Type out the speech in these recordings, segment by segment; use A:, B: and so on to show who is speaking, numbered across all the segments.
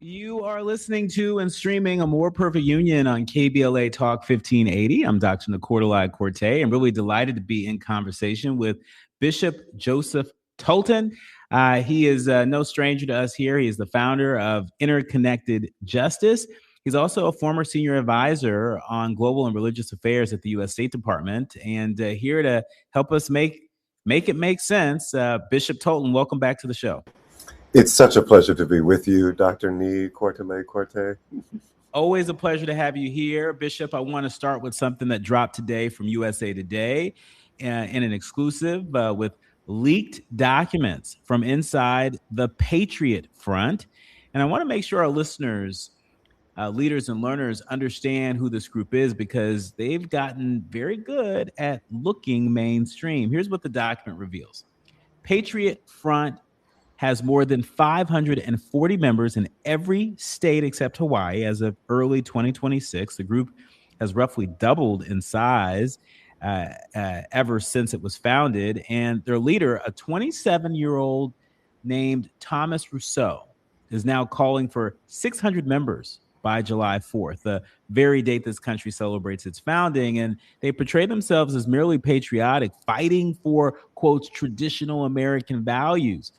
A: You are listening to and streaming A More Perfect Union on KBLA Talk 1580. I'm Dr. Nii-Quartelai. I'm really delighted to be in conversation with Bishop Joseph Tolton. He is no stranger to us here. He is the founder of Interconnected Justice. He's also a former senior advisor on global and religious affairs at the U.S. State Department. And here to help us make it make sense, Bishop Tolton, welcome back to the show.
B: It's such a pleasure to be with you, Dr. Nii-Quartelai.
A: Always a pleasure to have you here. Bishop, I want to start with something that dropped today from USA Today in an exclusive with leaked documents from inside the Patriot Front. And I want to make sure our listeners, leaders and learners understand who this group is because they've gotten very good at looking mainstream. Here's what the document reveals. Patriot Front has more than 540 members in every state except Hawaii as of early 2026. The group has roughly doubled in size ever since it was founded. And their leader, a 27-year-old named Thomas Rousseau, is now calling for 600 members by July 4th, the very date this country celebrates its founding. And they portray themselves as merely patriotic, fighting for, quotes, traditional American values.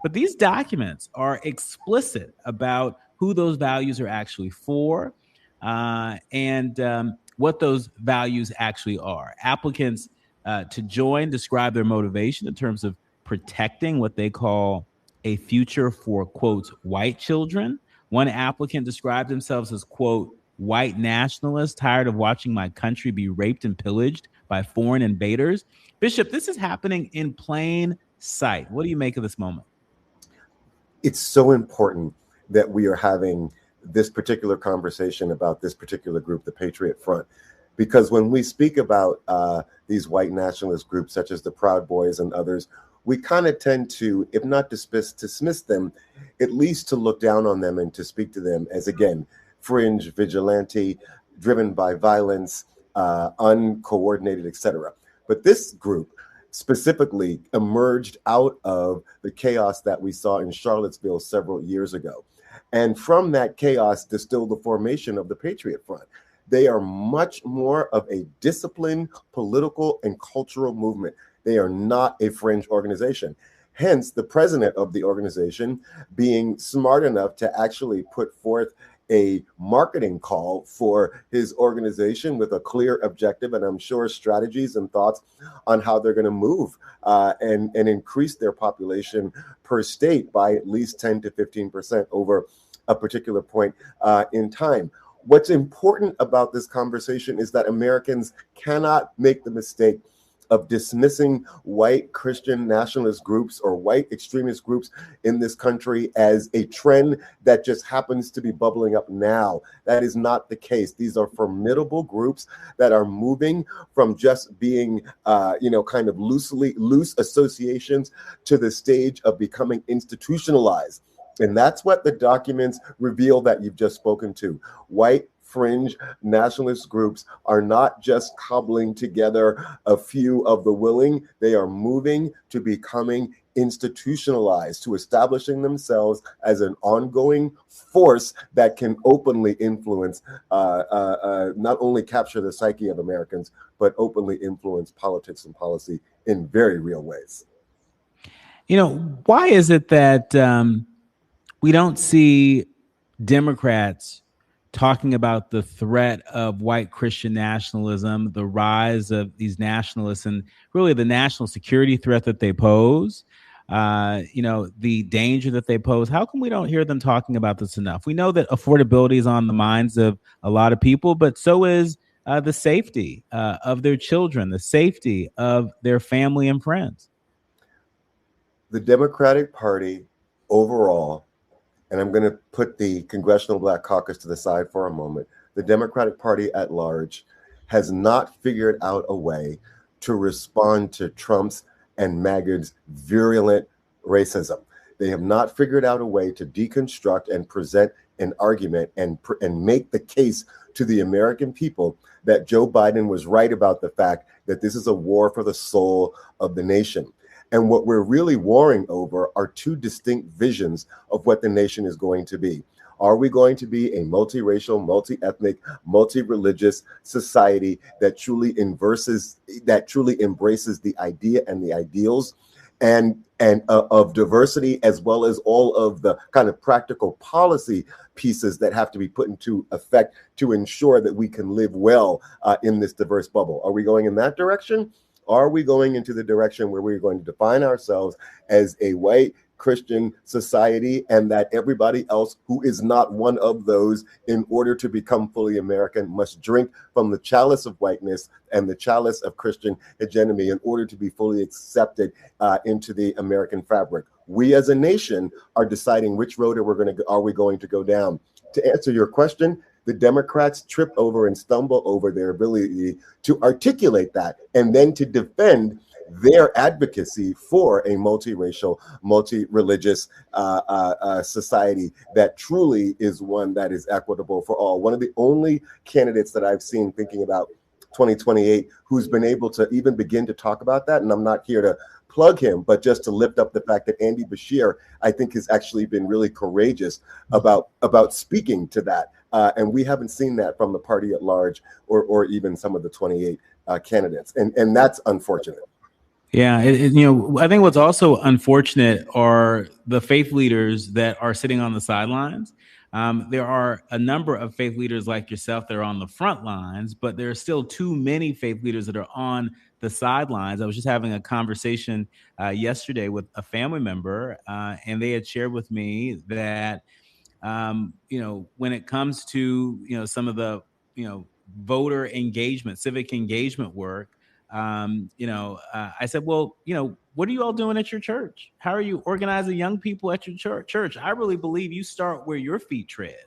A: But these documents are explicit about who those values are actually for and what those values actually are. Applicants to join describe their motivation in terms of protecting what they call a future for, quote, white children. One applicant described themselves as, quote, white nationalists, tired of watching my country be raped and pillaged by foreign invaders. Bishop, this is happening in plain sight. What do you make of this moment?
B: It's so important that we are having this particular conversation about this particular group, the Patriot Front, because when we speak about these white nationalist groups, such as the Proud Boys and others, we kind of tend to, if not dismiss them, at least to look down on them and to speak to them as, again, fringe, vigilante, driven by violence, uncoordinated, etc. But this group specifically emerged out of the chaos that we saw in Charlottesville several years ago. And from that chaos distilled the formation of the Patriot Front. They are much more of a disciplined political and cultural movement. They are not a fringe organization. Hence, the president of the organization being smart enough to actually put forth a marketing call for his organization with a clear objective, and I'm sure strategies and thoughts on how they're going to move and increase their population per state by at least 10 to 15% over a particular point in time. What's important about this conversation is that Americans cannot make the mistake of dismissing white Christian nationalist groups or white extremist groups in this country as a trend that just happens to be bubbling up now. That is not the case. These are formidable groups that are moving from just being, kind of loose associations to the stage of becoming institutionalized. And that's what the documents reveal that you've just spoken to. White fringe nationalist groups are not just cobbling together a few of the willing, they are moving to becoming institutionalized, to establishing themselves as an ongoing force that can openly influence, not only capture the psyche of Americans, but openly influence politics and policy in very real ways.
A: You know, why is it that we don't see Democrats talking about the threat of white Christian nationalism, the rise of these nationalists, and really the national security threat that they pose, the danger that they pose? How come we don't hear them talking about this enough? We know that affordability is on the minds of a lot of people, but so is the safety of their children, the safety of their family and friends.
B: The Democratic Party overall, and I'm going to put the Congressional Black Caucus to the side for a moment, the Democratic Party at large has not figured out a way to respond to Trump's and MAGA's virulent racism. They have not figured out a way to deconstruct and present an argument and make the case to the American people that Joe Biden was right about the fact that this is a war for the soul of the nation. And what we're really warring over are two distinct visions of what the nation is going to be. Are we going to be a multiracial, multi-ethnic, multi-religious society that truly embraces the idea and the ideals and of diversity, as well as all of the kind of practical policy pieces that have to be put into effect to ensure that we can live well in this diverse bubble? Are we going in that direction? Are we going into the direction where we're going to define ourselves as a white Christian society, and that everybody else who is not one of those, in order to become fully American, must drink from the chalice of whiteness and the chalice of Christian hegemony in order to be fully accepted into the American fabric? We as a nation are deciding which road are we going to go down. To answer your question, the Democrats trip over and stumble over their ability to articulate that and then to defend their advocacy for a multiracial, multi-religious society that truly is one that is equitable for all. One of the only candidates that I've seen thinking about 2028 who's been able to even begin to talk about that, and I'm not here to plug him, but just to lift up the fact that Andy Bashir, I think, has actually been really courageous about speaking to that. And we haven't seen that from the party at large or even some of the 28 candidates. And that's unfortunate.
A: Yeah, I think what's also unfortunate are the faith leaders that are sitting on the sidelines. There are a number of faith leaders like yourself that are on the front lines, but there are still too many faith leaders that are on the sidelines. I was just having a conversation yesterday with a family member, and they had shared with me that, when it comes to, some of the, voter engagement, civic engagement work, I said, well, what are you all doing at your church? How are you organizing young people at your church? I really believe you start where your feet tread,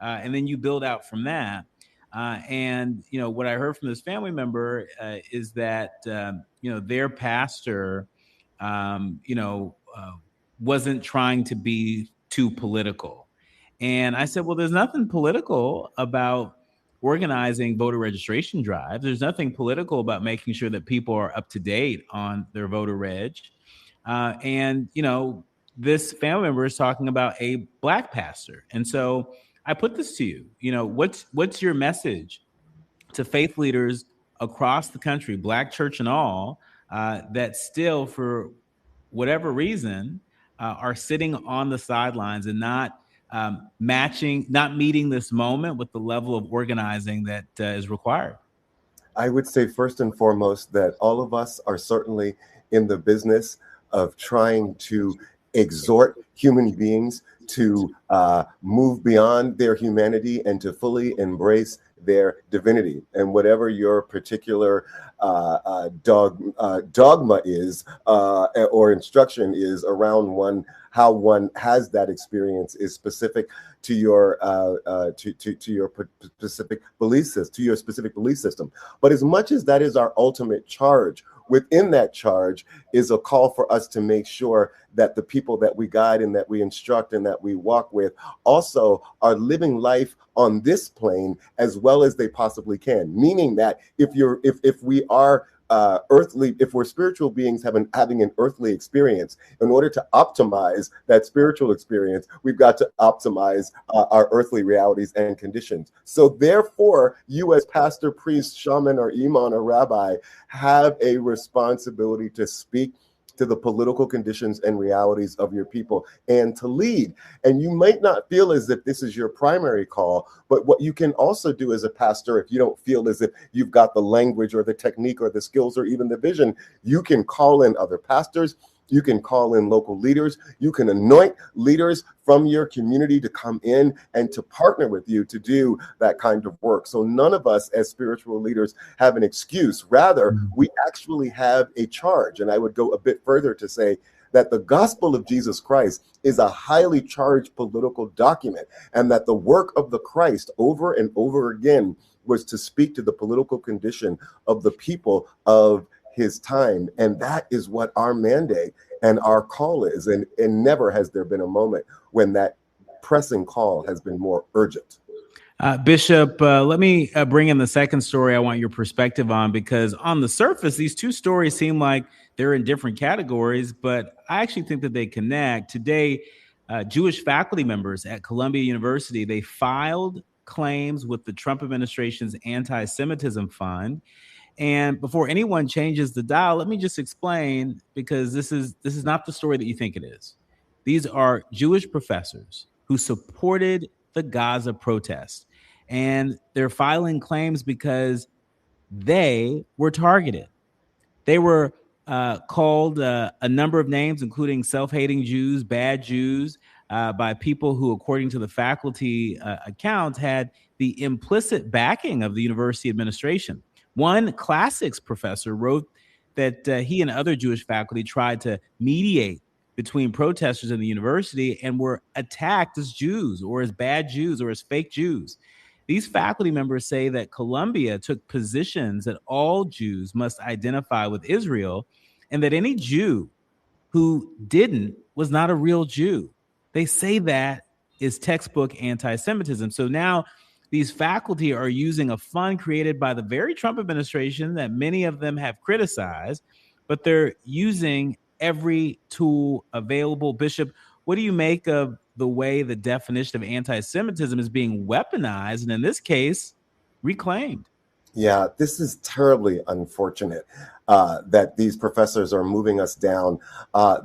A: and then you build out from that. And what I heard from this family member is that their pastor, wasn't trying to be too political. And I said, well, there's nothing political about organizing voter registration drives. There's nothing political about making sure that people are up to date on their voter reg. And this family member is talking about a Black pastor. And so I put this to you, what's your message to faith leaders across the country, Black church and all, that still, for whatever reason, are sitting on the sidelines and not meeting this moment with the level of organizing that is required?
B: I would say first and foremost that all of us are certainly in the business of trying to exhort human beings to move beyond their humanity and to fully embrace their divinity. And whatever your particular dogma is or instruction is around how one has that experience is specific to your specific belief system. But as much as that is our ultimate charge, within that charge is a call for us to make sure that the people that we guide and that we instruct and that we walk with also are living life on this plane as well as they possibly can. Meaning that if we are if we're spiritual beings having an earthly experience, in order to optimize that spiritual experience, we've got to optimize our earthly realities and conditions. So therefore, you as pastor, priest, shaman, or imam or rabbi have a responsibility to speak to the political conditions and realities of your people and to lead. And you might not feel as if this is your primary call, but what you can also do as a pastor, if you don't feel as if you've got the language or the technique or the skills or even the vision, you can call in other pastors. You can call in local leaders. You can anoint leaders from your community to come in and to partner with you to do that kind of work. So none of us as spiritual leaders have an excuse. Rather, we actually have a charge. And I would go a bit further to say that the gospel of Jesus Christ is a highly charged political document, and that the work of the Christ over and over again was to speak to the political condition of the people of his time. And that is what our mandate and our call is. And never has there been a moment when that pressing call has been more urgent.
A: Bishop, let me bring in the second story I want your perspective on, because on the surface, these two stories seem like they're in different categories, but I actually think that they connect. Today, Jewish faculty members at Columbia University, they filed claims with the Trump administration's anti-Semitism fund. And before anyone changes the dial, let me just explain, because this is not the story that you think it is. These are Jewish professors who supported the Gaza protests, and they're filing claims because they were targeted. They were called a number of names, including self-hating Jews, bad Jews, by people who, according to the faculty accounts, had the implicit backing of the university administration. One classics professor wrote that he and other Jewish faculty tried to mediate between protesters in the university and were attacked as Jews or as bad Jews or as fake Jews. These faculty members say that Columbia took positions that all Jews must identify with Israel, and that any Jew who didn't was not a real Jew. They say that is textbook anti-Semitism. So now these faculty are using a fund created by the very Trump administration that many of them have criticized, but they're using every tool available. Bishop, what do you make of the way the definition of anti-Semitism is being weaponized, and in this case, reclaimed?
B: Yeah, this is terribly unfortunate that these professors are moving us down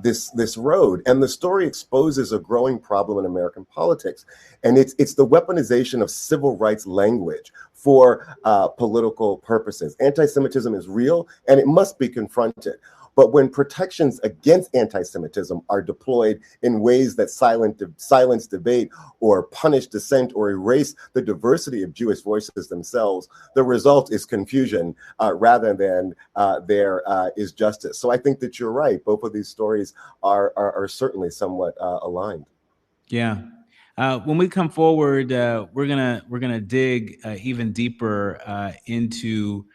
B: this road. And the story exposes a growing problem in American politics. And it's the weaponization of civil rights language for political purposes. Anti-Semitism is real, and it must be confronted. But when protections against anti-Semitism are deployed in ways that silence debate or punish dissent or erase the diversity of Jewish voices themselves, the result is confusion rather than there is justice. So I think that you're right. Both of these stories are certainly somewhat aligned.
A: Yeah. When we come forward, we're gonna dig even deeper into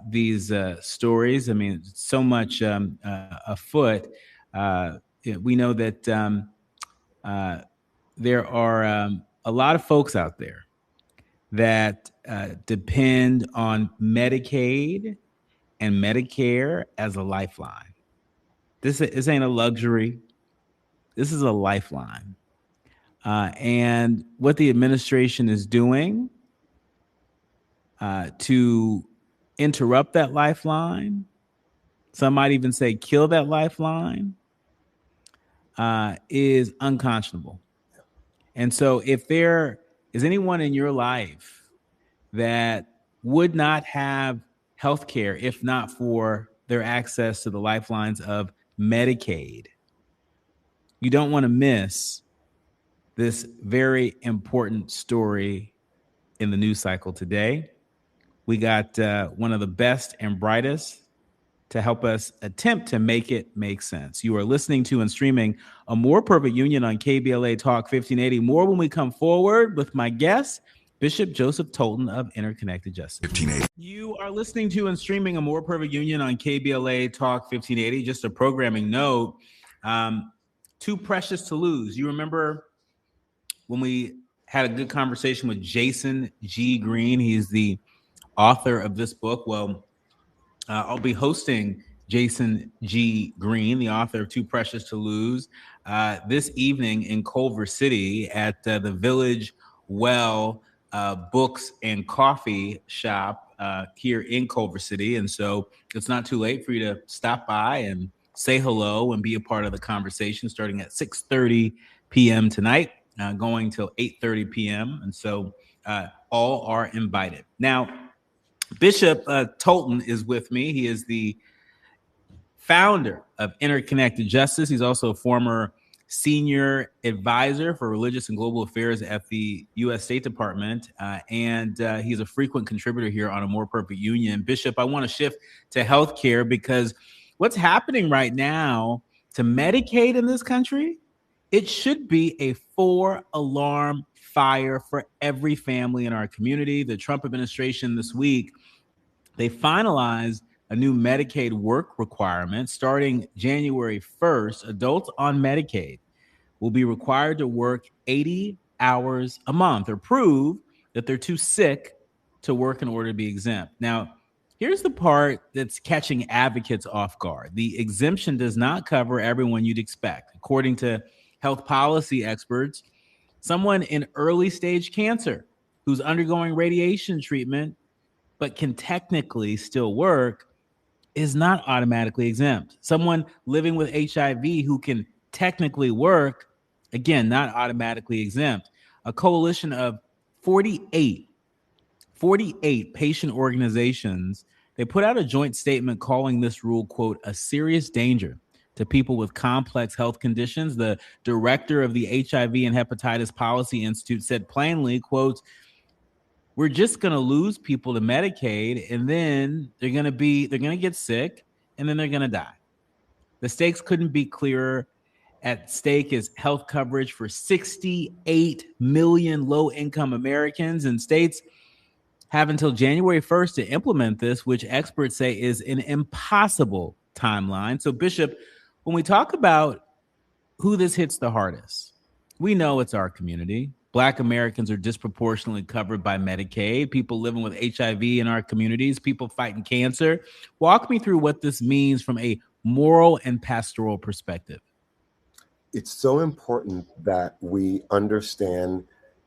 A: these stories. I mean, so much afoot. We know that there are a lot of folks out there that depend on Medicaid and Medicare as a lifeline. This ain't a luxury. This is a lifeline. And what the administration is doing to interrupt that lifeline, some might even say kill that lifeline, is unconscionable. And so if there is anyone in your life that would not have health care if not for their access to the lifelines of Medicaid, you don't want to miss this very important story in the news cycle today. We got one of the best and brightest to help us attempt to make it make sense. You are listening to and streaming A More Perfect Union on KBLA Talk 1580. More when we come forward with my guest, Bishop Joseph Tolton of Interconnected Justice. 1580. You are listening to and streaming A More Perfect Union on KBLA Talk 1580. Just a programming note, Too Precious to Lose. You remember when we had a good conversation with Jason G. Green? He's the author of this book. Well, I'll be hosting Jason G. Green, the author of Too Precious to Lose, this evening in Culver City at the Village Well Books and Coffee Shop here in Culver City. And so it's not too late for you to stop by and say hello and be a part of the conversation, starting at 6:30 p.m. tonight, going till 8:30 p.m. And so all are invited. Now, Bishop Tolton is with me. He is the founder of Interconnected Justice. He's also a former senior advisor for religious and global affairs at the U.S. State Department, and he's a frequent contributor here on A More Perfect Union. Bishop, I want to shift to healthcare, because what's happening right now to Medicaid in this country, it should be a 4-alarm fire for every family in our community. The Trump administration this week, they finalized a new Medicaid work requirement. Starting January 1st, adults on Medicaid will be required to work 80 hours a month or prove that they're too sick to work in order to be exempt. Now, here's the part that's catching advocates off guard. The exemption does not cover everyone you'd expect. According to health policy experts, someone in early stage cancer who's undergoing radiation treatment but can technically still work is not automatically exempt. Someone living with HIV who can technically work, again, not automatically exempt. A coalition of 48 patient organizations, they put out a joint statement calling this rule, quote, a serious danger to people with complex health conditions. The director of the HIV and Hepatitis Policy Institute said plainly, quote, we're just going to lose people to Medicaid, and then they're going to get sick, and then they're going to die. The stakes couldn't be clearer. At stake is health coverage for 68 million low-income Americans, and states have until January 1st to implement this, which experts say is an impossible timeline. So, Bishop, when we talk about who this hits the hardest, we know it's our community. Black Americans are disproportionately covered by Medicaid, people living with HIV in our communities, people fighting cancer. Walk me through what this means from a moral and pastoral perspective.
B: It's so important that we understand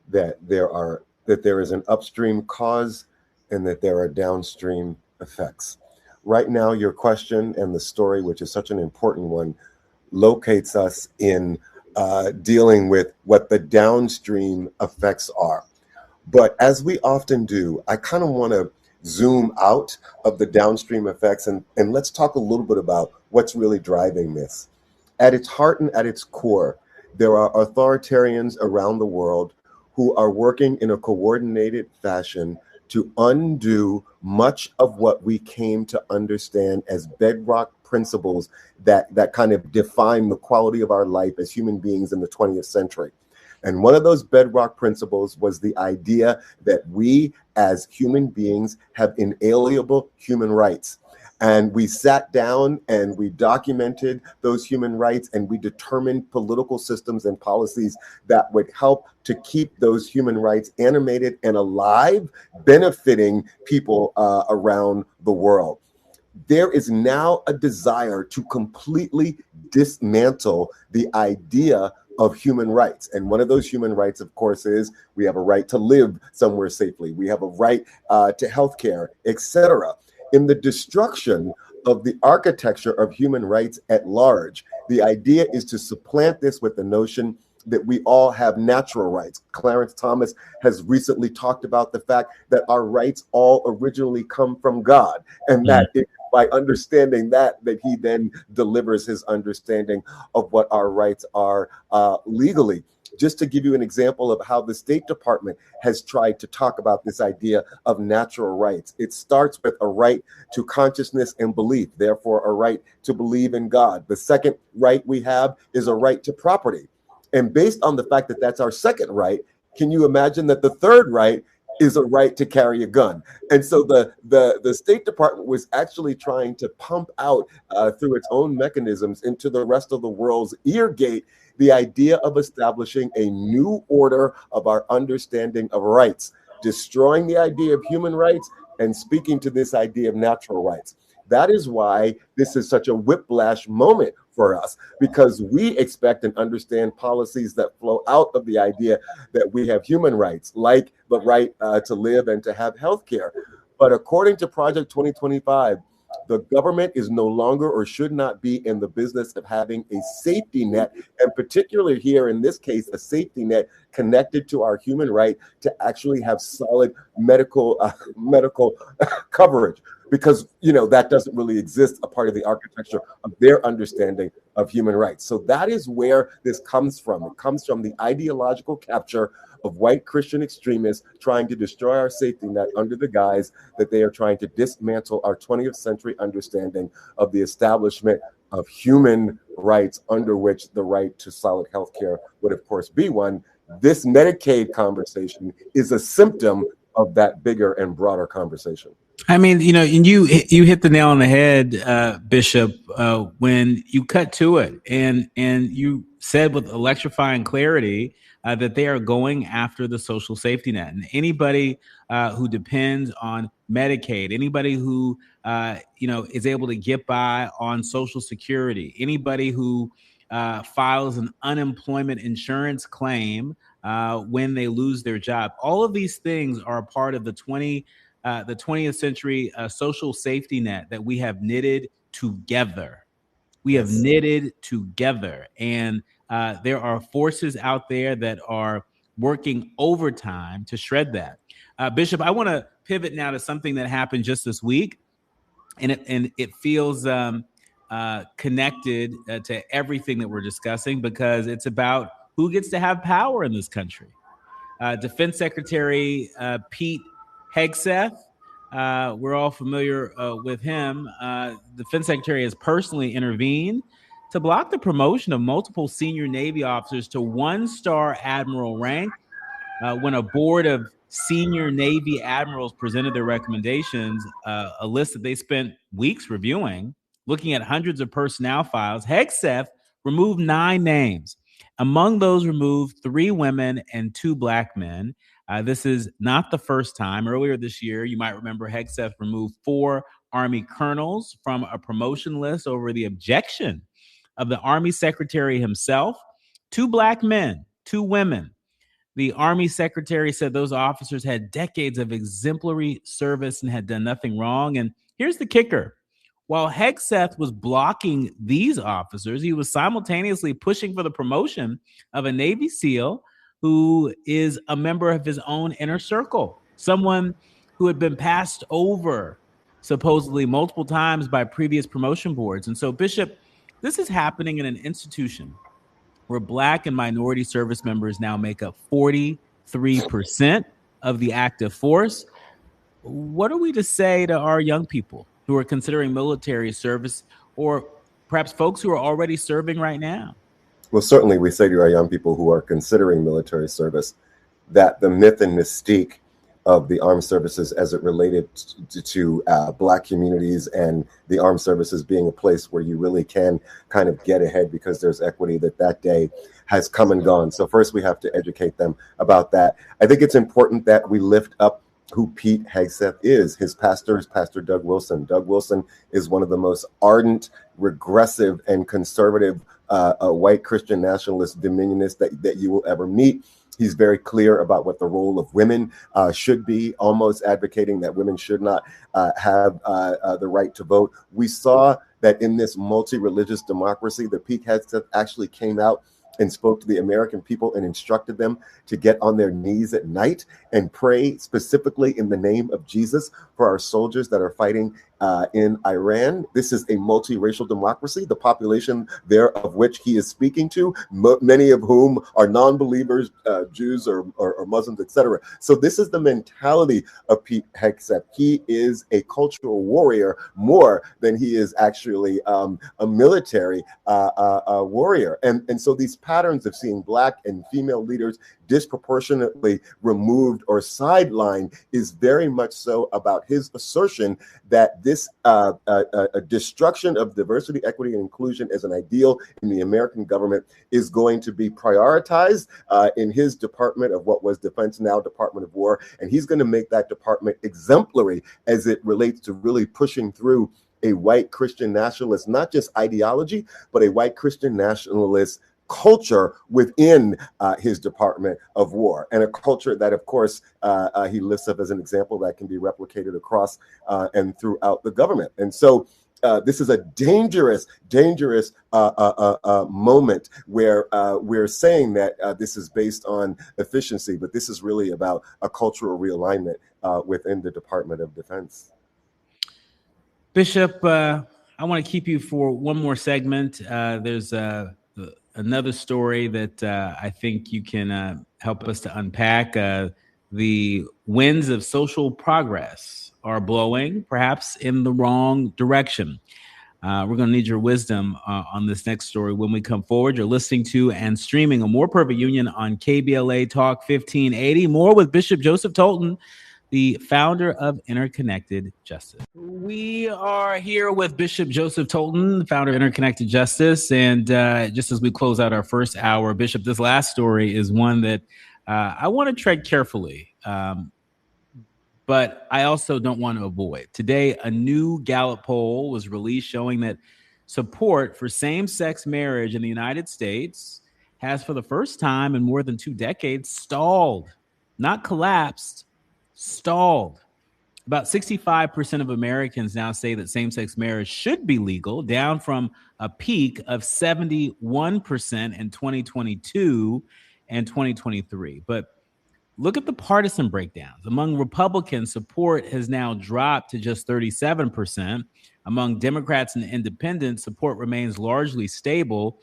B: that there is an upstream cause and that there are downstream effects. Right now, your question and the story, which is such an important one, locates us in dealing with what the downstream effects are. But as we often do, I kind of want to zoom out of the downstream effects and let's talk a little bit about what's really driving this. At its heart and at its core, there are authoritarians around the world who are working in a coordinated fashion to undo much of what we came to understand as bedrock principles that kind of define the quality of our life as human beings in the 20th century. And one of those bedrock principles was the idea that we as human beings have inalienable human rights. And we sat down and we documented those human rights and we determined political systems and policies that would help to keep those human rights animated and alive, benefiting people around the world. There is now a desire to completely dismantle the idea of human rights. And one of those human rights, of course, is we have a right to live somewhere safely. We have a right to healthcare, etc. In the destruction of the architecture of human rights at large, the idea is to supplant this with the notion that we all have natural rights. Clarence Thomas has recently talked about the fact that our rights all originally come from God, and that by understanding that he then delivers his understanding of what our rights are legally. Just to give you an example of how the State Department has tried to talk about this idea of natural rights. It starts with a right to consciousness and belief, therefore a right to believe in God. The second right we have is a right to property. And based on the fact that that's our second right, can you imagine that the third right is a right to carry a gun? And so the State Department was actually trying to pump out through its own mechanisms into the rest of the world's ear gate the idea of establishing a new order of our understanding of rights, destroying the idea of human rights and speaking to this idea of natural rights. That is why this is such a whiplash moment for us, because we expect and understand policies that flow out of the idea that we have human rights, like the right to live and to have health care. But according to Project 2025, the government is no longer or should not be in the business of having a safety net, and particularly here in this case, a safety net connected to our human right to actually have solid medical coverage, because that doesn't really exist a part of the architecture of their understanding of human rights. So that is where this comes from. It comes from the ideological capture of white Christian extremists trying to destroy our safety net under the guise that they are trying to dismantle our 20th century understanding of the establishment of human rights, under which the right to solid health care would, of course, be one. This Medicaid conversation is a symptom of that bigger and broader conversation.
A: I mean, and you hit the nail on the head, Bishop, when you cut to it, and you said with electrifying clarity that they are going after the social safety net, and anybody who depends on Medicaid, anybody who is able to get by on Social Security, anybody who files an unemployment insurance claim when they lose their job. All of these things are a part of the 20th century social safety net that we have knitted together. We have knitted together, and there are forces out there that are working overtime to shred that. Bishop, I want to pivot now to something that happened just this week, and it feels connected to everything that we're discussing, because it's about who gets to have power in this country. Defense Secretary Pete Hegseth, we're all familiar with him. The Defense Secretary has personally intervened to block the promotion of multiple senior Navy officers to one-star admiral rank when a board of senior Navy admirals presented their recommendations, a list that they spent weeks reviewing, looking at hundreds of personnel files. Hegseth removed 9 names. Among those removed, 3 women and 2 black men. This is not the first time. Earlier this year, you might remember Hegseth removed 4 Army colonels from a promotion list over the objection of the Army Secretary himself. 2 black men, 2 women. The Army Secretary said those officers had decades of exemplary service and had done nothing wrong. And here's the kicker. While Hegseth was blocking these officers, he was simultaneously pushing for the promotion of a Navy SEAL who is a member of his own inner circle, someone who had been passed over supposedly multiple times by previous promotion boards. And so, Bishop, this is happening in an institution where Black and minority service members now make up 43% of the active force. What are we to say to our young people who are considering military service, or perhaps folks who are already serving right now?
B: Well, certainly we say to our young people who are considering military service that the myth and mystique of the armed services as it related to Black communities and the armed services being a place where you really can kind of get ahead because there's equity, that day has come and gone. So first we have to educate them about that. I think it's important that we lift up who Pete Hegseth is. His pastor is Pastor Doug Wilson. Doug Wilson is one of the most ardent, regressive, and conservative white Christian nationalist dominionist that you will ever meet. He's very clear about what the role of women should be, almost advocating that women should not have the right to vote. We saw that in this multi-religious democracy, that Pete Hegseth actually came out and spoke to the American people and instructed them to get on their knees at night and pray specifically in the name of Jesus for our soldiers that are fighting in Iran. This is a multiracial democracy, the population there of which he is speaking to, many of whom are non-believers, Jews or Muslims, etc. So this is the mentality of Pete Hegseth. He is a cultural warrior more than he is actually a military warrior. And so these patterns of seeing Black and female leaders disproportionately removed or sidelined is very much so about his assertion that this destruction of diversity, equity, and inclusion as an ideal in the American government is going to be prioritized in his department of what was Defense, now Department of War. And he's going to make that department exemplary as it relates to really pushing through a white Christian nationalist, not just ideology, but a white Christian nationalist culture within his Department of War, and a culture that, of course, he lifts up as an example that can be replicated across and throughout the government. And so this is a dangerous moment where we're saying that this is based on efficiency, but this is really about a cultural realignment within the Department of Defense.
A: Bishop, I want to keep you for one more segment. There's another story that I think you can help us to unpack. The winds of social progress are blowing, perhaps in the wrong direction. We're going to need your wisdom on this next story when we come forward. You're listening to and streaming A More Perfect Union on KBLA Talk 1580. More with Bishop Joseph Tolton, the founder of Interconnected Justice. We are here with Bishop Joseph Tolton, founder of Interconnected Justice. And just as we close out our first hour, Bishop, this last story is one that I want to tread carefully, but I also don't want to avoid. Today, a new Gallup poll was released showing that support for same-sex marriage in the United States has, for the first time in more than 2 decades, stalled, not collapsed, stalled. About 65% of Americans now say that same-sex marriage should be legal, down from a peak of 71% in 2022 and 2023. But look at the partisan breakdowns. Among Republicans, support has now dropped to just 37%. Among Democrats and independents, support remains largely stable.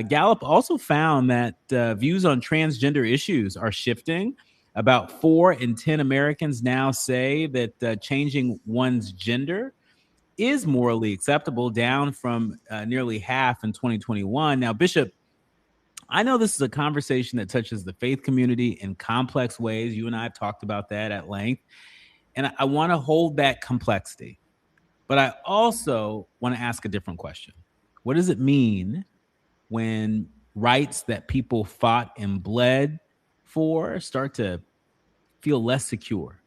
A: Gallup also found that views on transgender issues are shifting. About 4 in 10 Americans now say that changing one's gender is morally acceptable, down from nearly half in 2021. Now, Bishop, I know this is a conversation that touches the faith community in complex ways. You and I have talked about that at length. And I want to hold that complexity. But I also want to ask a different question. What does it mean when rights that people fought and bled for start to feel less secure?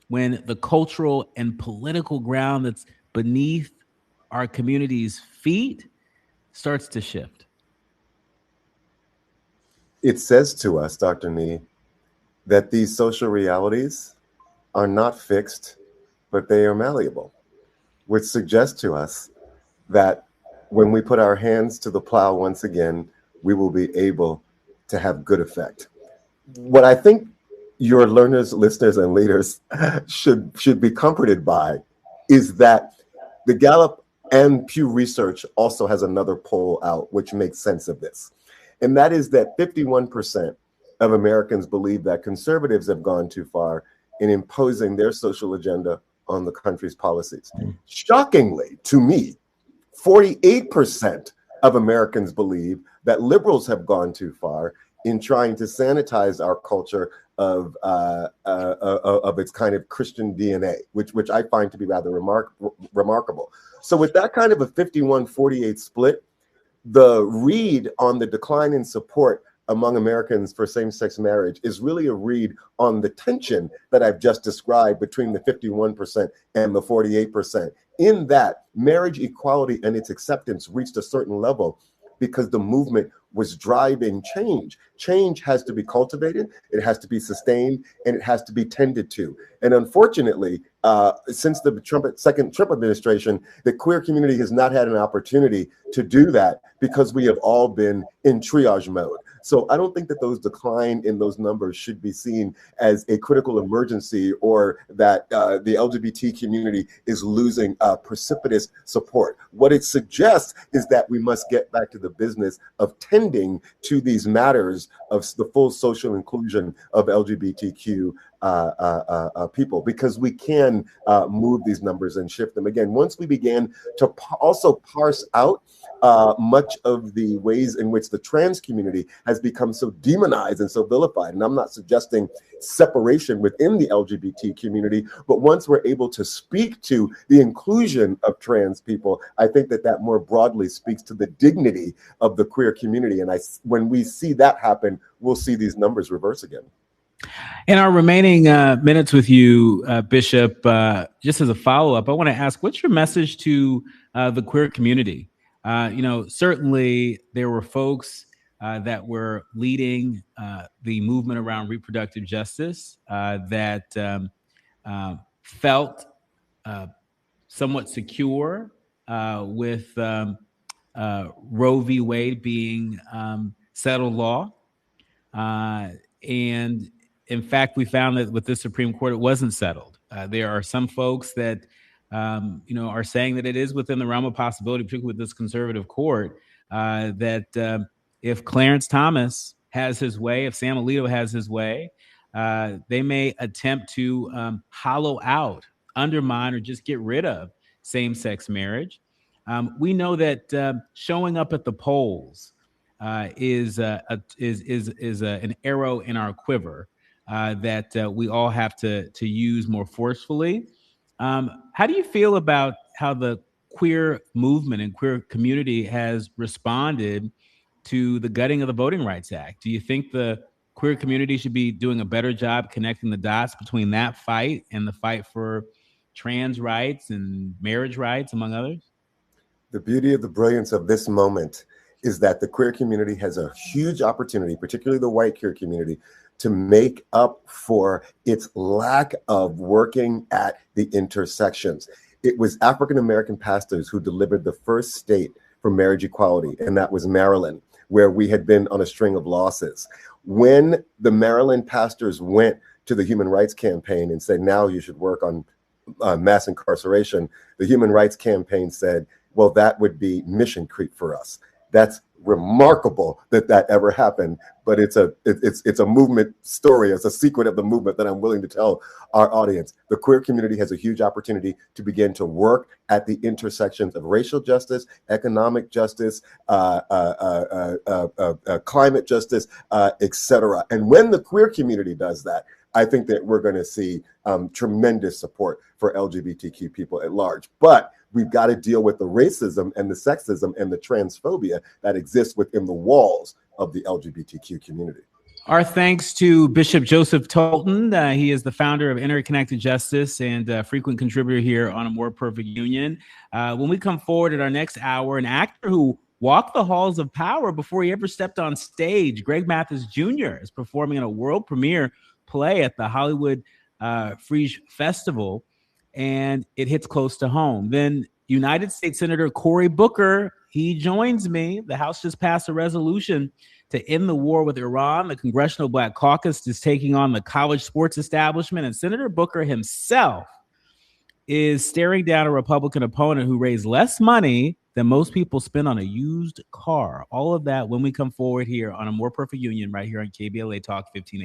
A: When the cultural and political ground that's beneath our community's feet starts to shift?
B: It says to us, Dr. Nee, that these social realities are not fixed, but they are malleable, which suggests to us that when we put our hands to the plow once again, we will be able to have good effect. What I think your learners, listeners, and leaders should be comforted by is that the Gallup and Pew Research also has another poll out, which makes sense of this. And that is that 51% of Americans believe that conservatives have gone too far in imposing their social agenda on the country's policies. Shockingly, to me, 48% of Americans believe that liberals have gone too far in trying to sanitize our culture of its kind of Christian DNA, which I find to be rather remarkable. So with that kind of a 51-48 split, the read on the decline in support among Americans for same-sex marriage is really a read on the tension that I've just described between the 51% and the 48%. In that, marriage equality and its acceptance reached a certain level because the movement was driving change. Change has to be cultivated, it has to be sustained, and it has to be tended to. And unfortunately, since the second Trump administration, the queer community has not had an opportunity to do that because we have all been in triage mode. So I don't think that those decline in those numbers should be seen as a critical emergency or that the LGBT community is losing precipitous support. What it suggests is that we must get back to the business of tending to these matters of the full social inclusion of LGBTQ people, because we can move these numbers and shift them. Again, once we began to also parse out much of the ways in which the trans community has become so demonized and so vilified. And I'm not suggesting separation within the LGBT community, but once we're able to speak to the inclusion of trans people, I think that that more broadly speaks to the dignity of the queer community. And when we see that happen, we'll see these numbers reverse again.
A: In our remaining minutes with you, Bishop, just as a follow-up, I want to ask, what's your message to the queer community? Certainly there were folks that were leading the movement around reproductive justice that felt somewhat secure with Roe v. Wade being settled law. And in fact, we found that with the Supreme Court, it wasn't settled. There are some folks that are saying that it is within the realm of possibility, particularly with this conservative court, that if Clarence Thomas has his way, if Sam Alito has his way, they may attempt to hollow out, undermine, or just get rid of same-sex marriage. We know that showing up at the polls is an arrow in our quiver that we all have to use more forcefully. How do you feel about how the queer movement and queer community has responded to the gutting of the Voting Rights Act? Do you think the queer community should be doing a better job connecting the dots between that fight and the fight for trans rights and marriage rights, among others?
B: The beauty of the brilliance of this moment is that the queer community has a huge opportunity, particularly the white queer community, to make up for its lack of working at the intersections. It was African-American pastors who delivered the first state for marriage equality, and that was Maryland, where we had been on a string of losses. When the Maryland pastors went to the Human Rights Campaign and said, now you should work on mass incarceration, the Human Rights Campaign said, well, that would be mission creep for us. That's remarkable that that ever happened, but it's a movement story. It's a secret of the movement that I'm willing to tell our audience. The queer community has a huge opportunity to begin to work at the intersections of racial justice, economic justice, climate justice, etc. And when the queer community does that, I think that we're going to see tremendous support for LGBTQ people at large. But we've got to deal with the racism and the sexism and the transphobia that exists within the walls of the LGBTQ community.
A: Our thanks to Bishop Joseph Tolton. He is the founder of Interconnected Justice and a frequent contributor here on A More Perfect Union. When we come forward at our next hour, an actor who walked the halls of power before he ever stepped on stage, Greg Mathis Jr., is performing in a world premiere play at the Hollywood Fringe Festival, and it hits close to home. Then United States Senator Cory Booker, he joins me. The House just passed a resolution to end the war with Iran. The Congressional Black Caucus is taking on the college sports establishment, and Senator Booker himself is staring down a Republican opponent who raised less money than most people spend on a used car. All of that when we come forward here on A More Perfect Union right here on KBLA Talk 1580.